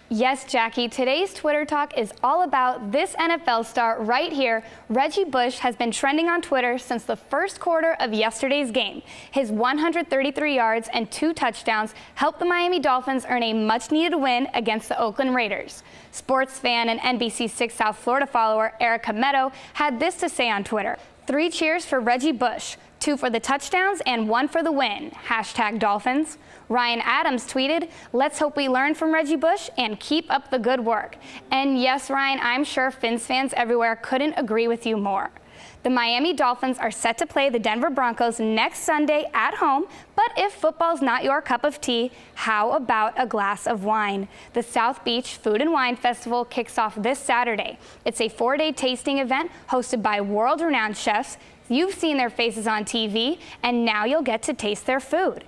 Yes, Jackie, today's Twitter Talk is all about this NFL star right here. Reggie Bush has been trending on Twitter since the first quarter of yesterday's game. His 133 yards and 2 touchdowns helped the Miami Dolphins earn a much-needed win against the Oakland Raiders. Sports fan and NBC6 South Florida follower Erica Meadow had this to say on Twitter: 3 cheers for Reggie Bush, 2 for the touchdowns and 1 for the win. #Dolphins. Ryan Adams tweeted, "Let's hope we learn from Reggie Bush and keep up the good work." And yes, Ryan, I'm sure Fins fans everywhere couldn't agree with you more. The Miami Dolphins are set to play the Denver Broncos next Sunday at home, but if football's not your cup of tea, how about a glass of wine? The South Beach Food and Wine Festival kicks off this Saturday. It's a 4-day tasting event hosted by world-renowned chefs. You've seen their faces on TV, and now you'll get to taste their food.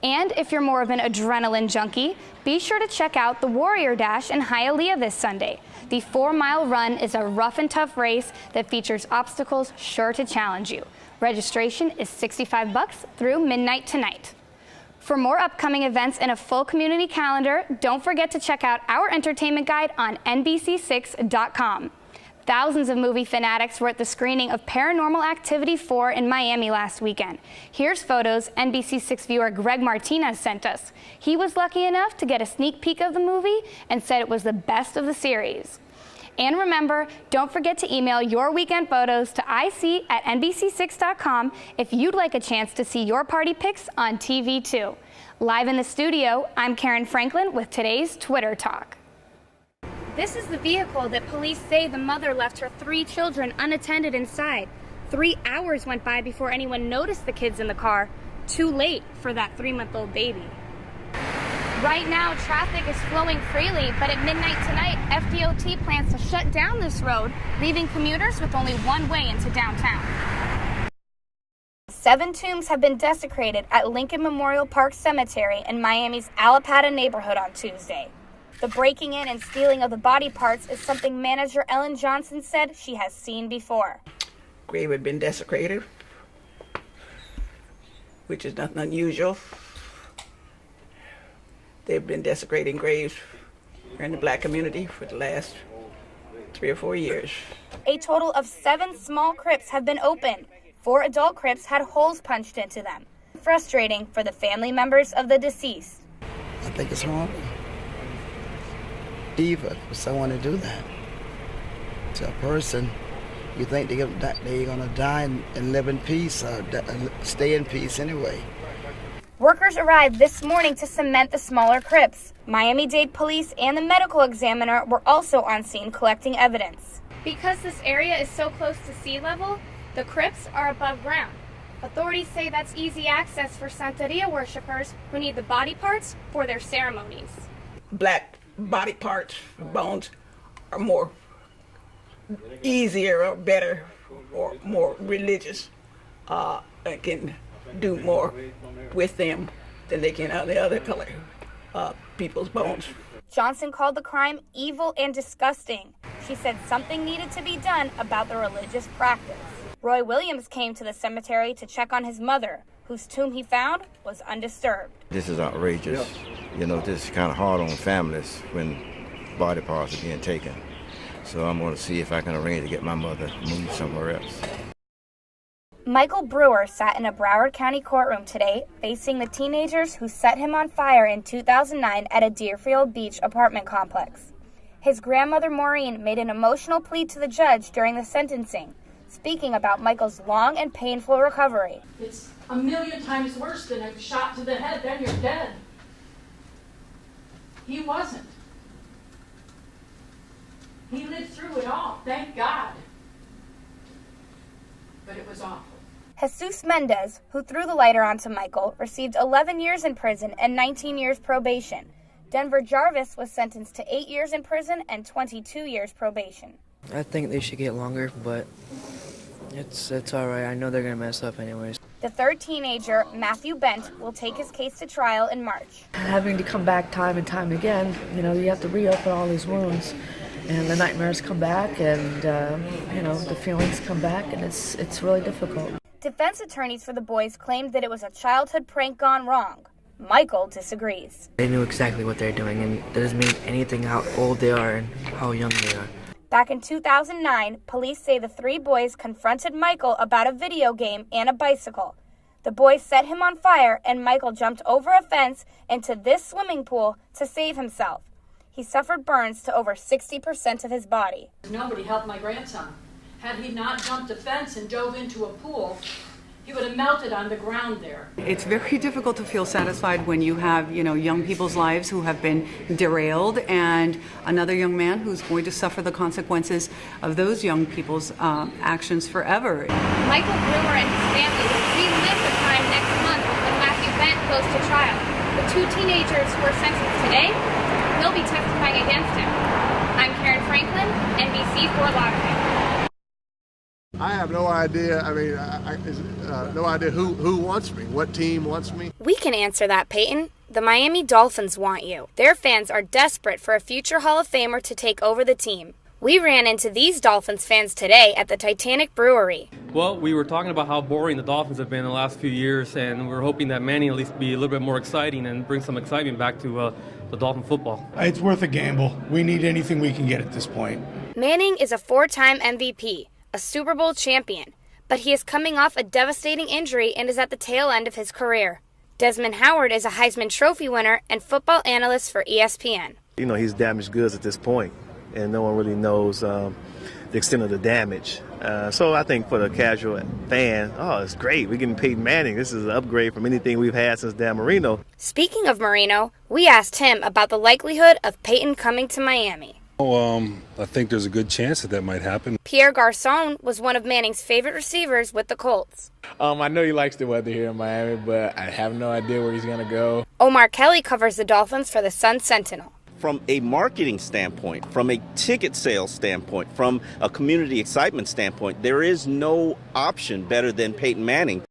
And if you're more of an adrenaline junkie, be sure to check out the Warrior Dash in Hialeah this Sunday. The 4-mile run is a rough and tough race that features obstacles sure to challenge you. Registration is $65 through midnight tonight. For more upcoming events and a full community calendar, don't forget to check out our entertainment guide on NBC6.com. Thousands of movie fanatics were at the screening of Paranormal Activity 4 in Miami last weekend. Here's photos NBC6 viewer Greg Martinez sent us. He was lucky enough to get a sneak peek of the movie and said it was the best of the series. And remember, don't forget to email your weekend photos to ic@nbc6.com if you'd like a chance to see your party pics on TV too. Live in the studio, I'm Karen Franklin with today's Twitter Talk. This is the vehicle that police say the mother left her 3 children unattended inside. 3 hours went by before anyone noticed the kids in the car. Too late for that 3-month-old baby. Right now, traffic is flowing freely, but at midnight tonight, FDOT plans to shut down this road, leaving commuters with only one way into downtown. 7 tombs have been desecrated at Lincoln Memorial Park Cemetery in Miami's Allapattah neighborhood on Tuesday. The breaking in and stealing of the body parts is something manager Ellen Johnson said she has seen before. Grave had been desecrated, which is nothing unusual. They've been desecrating graves in the black community for the last 3 or 4 years. A total of 7 small crypts have been opened. 4 adult crypts had holes punched into them. Frustrating for the family members of the deceased. I think it's wrong. Evil for someone to do that to a person. You think they're gonna die and live in peace or stay in peace anyway. Workers arrived this morning to cement the smaller crypts. Miami-Dade police and the medical examiner were also on scene collecting evidence. Because this area is so close to sea level, the crypts are above ground. Authorities say that's easy access for Santeria worshipers who need the body parts for their ceremonies. Black body parts, bones, are more easier or better or more religious and can do more with them than they can on the other color people's bones. Johnson called the crime evil and disgusting. She said something needed to be done about the religious practice. Roy Williams came to the cemetery to check on his mother, whose tomb he found was undisturbed. This is outrageous. You know, this is kind of hard on families when body parts are being taken. So I'm going to see if I can arrange to get my mother moved somewhere else. Michael Brewer sat in a Broward County courtroom today facing the teenagers who set him on fire in 2009 at a Deerfield Beach apartment complex. His grandmother Maureen made an emotional plea to the judge during the sentencing, speaking about Michael's long and painful recovery. It's a million times worse than a shot to the head, then you're dead. He wasn't. He lived through it all, thank God. But it was awful. Jesus Mendez, who threw the lighter onto Michael, received 11 years in prison and 19 years probation. Denver Jarvis was sentenced to 8 years in prison and 22 years probation. I think they should get longer, but it's all right. I know they're going to mess up anyways. The third teenager, Matthew Bent, will take his case to trial in March. Having to come back time and time again, you know, you have to reopen all these wounds. And the nightmares come back and, you know, the feelings come back, and it's really difficult. Defense attorneys for the boys claimed that it was a childhood prank gone wrong. Michael disagrees. They knew exactly what they're doing, and that doesn't mean anything how old they are and how young they are. Back in 2009, police say the three boys confronted Michael about a video game and a bicycle. The boys set him on fire, and Michael jumped over a fence into this swimming pool to save himself. He suffered burns to over 60% of his body. Nobody helped my grandson. Had he not jumped a fence and dove into a pool, he would have melted on the ground there. It's very difficult to feel satisfied when you have, young people's lives who have been derailed and another young man who's going to suffer the consequences of those young people's actions forever. Michael Brewer and his family will relive the time next month when Matthew Bent goes to trial. The two teenagers who are sentenced today will be testifying against him. I'm Karen Franklin, NBC Fort Lauderdale. I have no idea. No idea who wants me, what team wants me. We can answer that, Peyton. The Miami Dolphins want you. Their fans are desperate for a future Hall of Famer to take over the team. We ran into these Dolphins fans today at the Titanic Brewery. Well, we were talking about how boring the Dolphins have been in the last few years, and we're hoping that Manning at least be a little bit more exciting and bring some excitement back to the Dolphin football. It's worth a gamble. We need anything we can get at this point. Manning is a four-time MVP, a Super Bowl champion, but he is coming off a devastating injury and is at the tail end of his career. Desmond Howard is a Heisman Trophy winner and football analyst for ESPN. He's damaged goods at this point, and no one really knows the extent of the damage. So I think for the casual fan, it's great. We're getting Peyton Manning. This is an upgrade from anything we've had since Dan Marino. Speaking of Marino, we asked him about the likelihood of Peyton coming to Miami. I think there's a good chance that might happen. Pierre Garçon was one of Manning's favorite receivers with the Colts. I know he likes the weather here in Miami, but I have no idea where he's going to go. Omar Kelly covers the Dolphins for the Sun-Sentinel. From a marketing standpoint, from a ticket sales standpoint, from a community excitement standpoint, there is no option better than Peyton Manning.